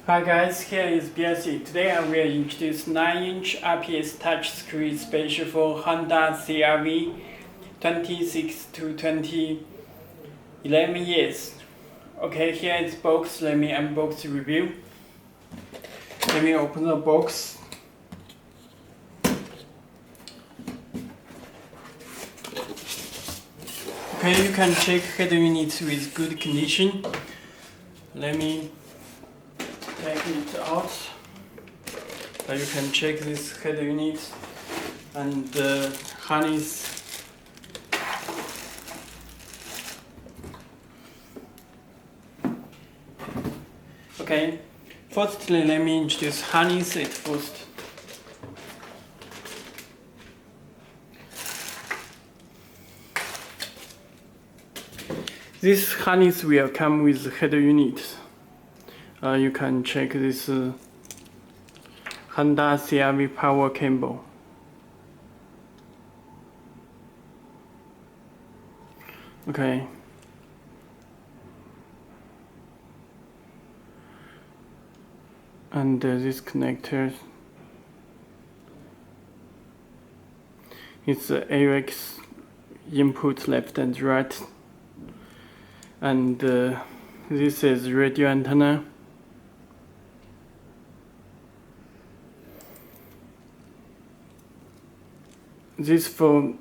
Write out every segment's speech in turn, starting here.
Hi guys, here is Belsee. Today I will introduce 9-inch IPS touchscreen special for Honda CRV 26 to 20 11 years. Okay, here is the box. Let me unbox the review. Let me open the box. Okay, you can check head units with good condition. Let me take it out. You can check this head unit and the harness. Okay, firstly let me introduce harness at first. This harness will come with head unit. You can check this Honda CRV power cable. Okay. And this connector is the AUX input left and right. And this is radio antenna. This for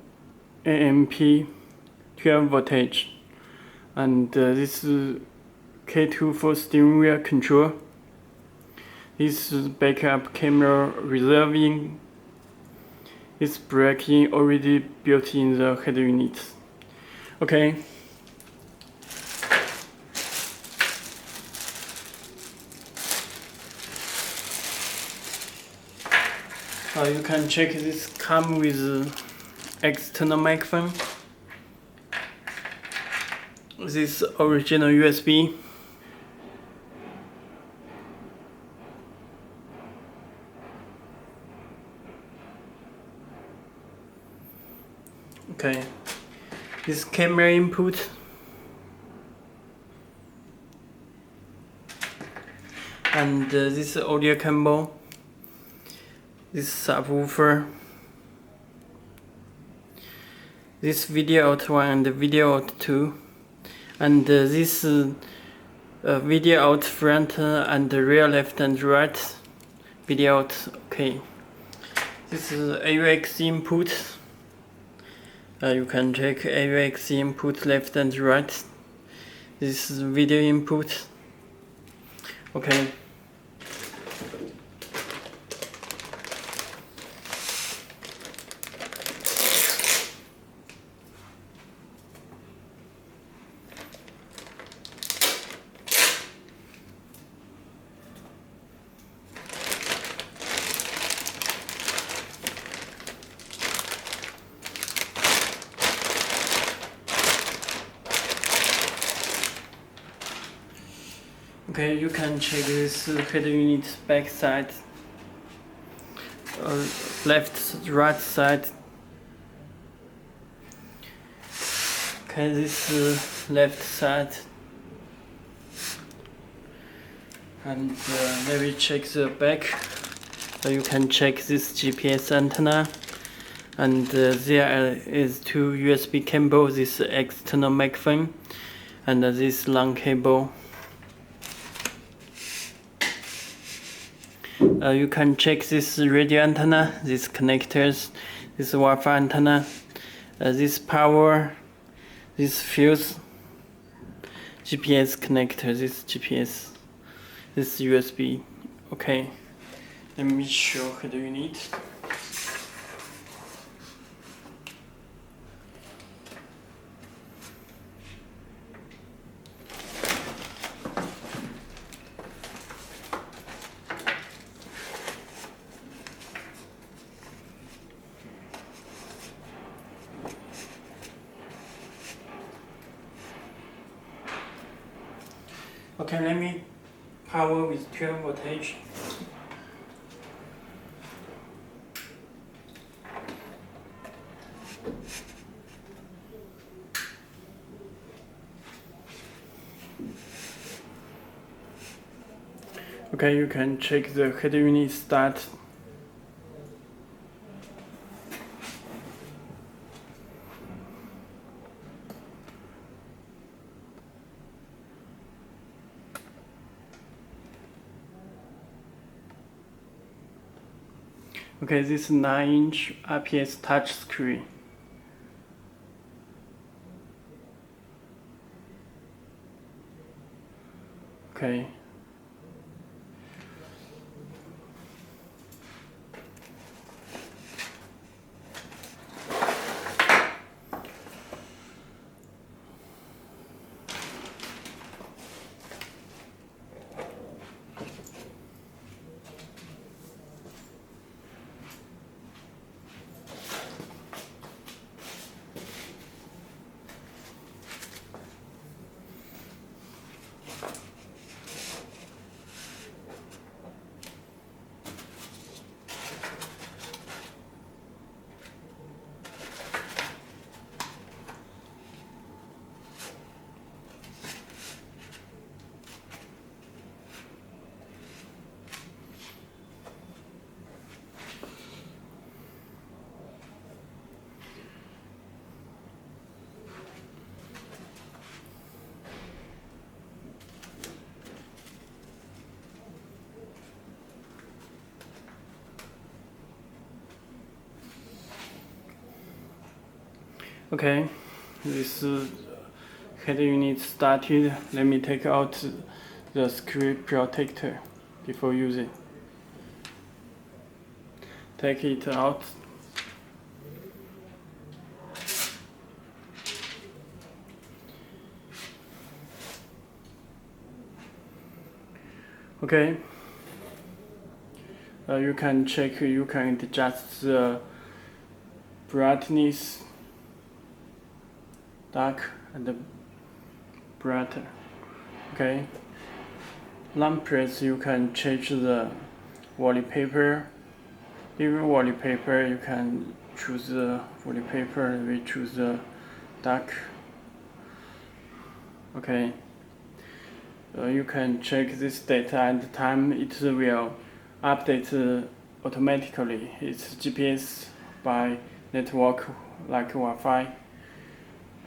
AMP 12 voltage, and this is K2 for steering wheel control. This is backup camera reserving. This braking already built in the head unit. Okay. You can check this come with external microphone. This original USB. Okay, this camera input. And this audio cable. This subwoofer, this video out 1 and video out 2, and this video out front and rear left and right, video out. Okay, this is AUX input. You can check AUX input left and right. This is video input. Okay. Okay, you can check this head unit back side, left, right side. Okay, this left side. And let me check the back. You can check this GPS antenna. And there is 2 USB cables, this external microphone, and this long cable. You can check this radio antenna, these connectors, this Wi-Fi antenna, this power, this fuse, GPS connector, this GPS, this USB. Okay, let me show head unit. Okay, let me power with 12 voltage. Okay, you can check the head unit start. Okay, this 9-inch IPS touchscreen. Okay. Okay, this head unit started. Let me take out the screen protector before using. Take it out. Okay. You can check. You can adjust the brightness, dark and brighter. Okay. Lamp press, you can change the wallpaper. Even wallpaper, you can choose the wallpaper. We choose the dark. Okay. You can check this data and time. It will update automatically. It's GPS by network like Wi-Fi.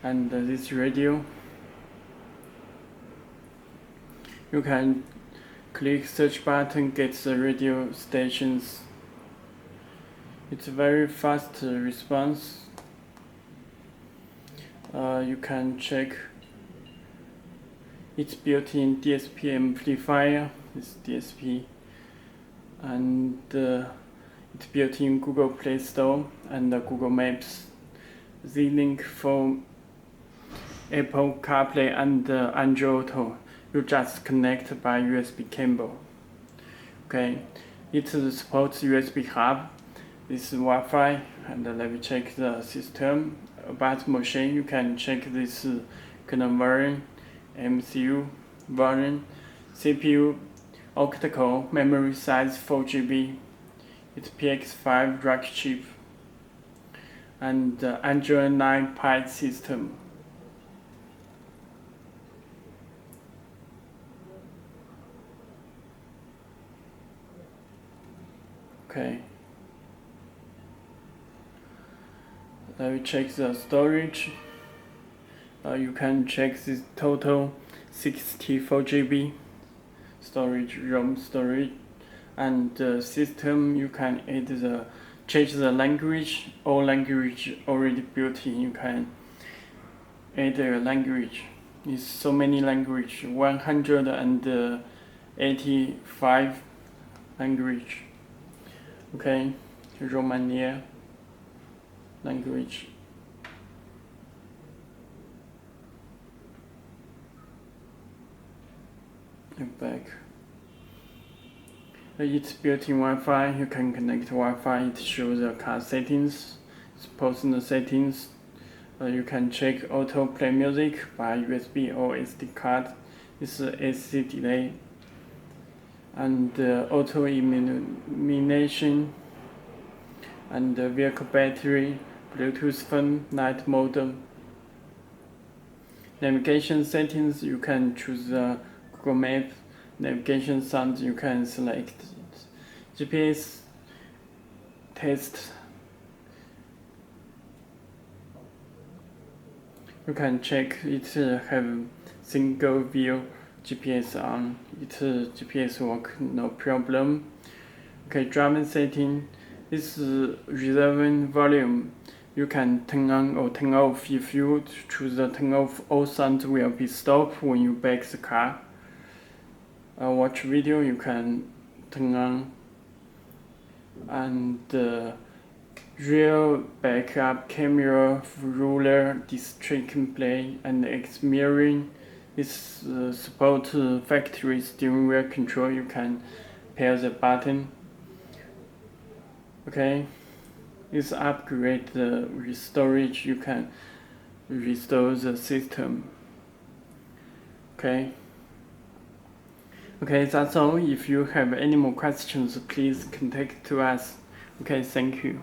And this radio, you can click search button, get the radio stations. It's very fast response. You can check its built-in DSP amplifier, this DSP, and it's built-in Google Play Store and Google Maps. The link for Apple CarPlay and Android Auto. You just connect by USB cable. Okay, it supports USB hub. This is Wi-Fi, and let me check the system. About machine, you can check this kernel version, MCU version, CPU, octa-core, memory size 4 GB. It's PX5 rack chip, and Android 9 Pie system. Okay. Let me check the storage. You can check this total 64 GB storage, ROM storage, and system. You can add change the language. All language already built in. You can add a language. It's so many language, 185 language. Okay, Romania language. And back. It's built-in Wi-Fi. You can connect Wi-Fi. It shows the car settings. It's personal settings. You can check auto play music by USB or SD card. It's AC delay and auto illumination and vehicle battery, Bluetooth phone, night mode. Navigation settings, you can choose Google Map navigation sound, you can select GPS test. You can check it have single view GPS on. It GPS work no problem. Okay, drum setting. This reserving volume. You can turn on or turn off. If you choose the turn off, all sound will be stopped when you back the car. Watch video, you can turn on. And rear backup camera, ruler, district play, and X mirroring. This support factory steering wheel control. You can pair the button. Okay, this upgrade the storage. You can restore the system. Okay, that's all. If you have any more questions, please contact to us. Okay, thank you.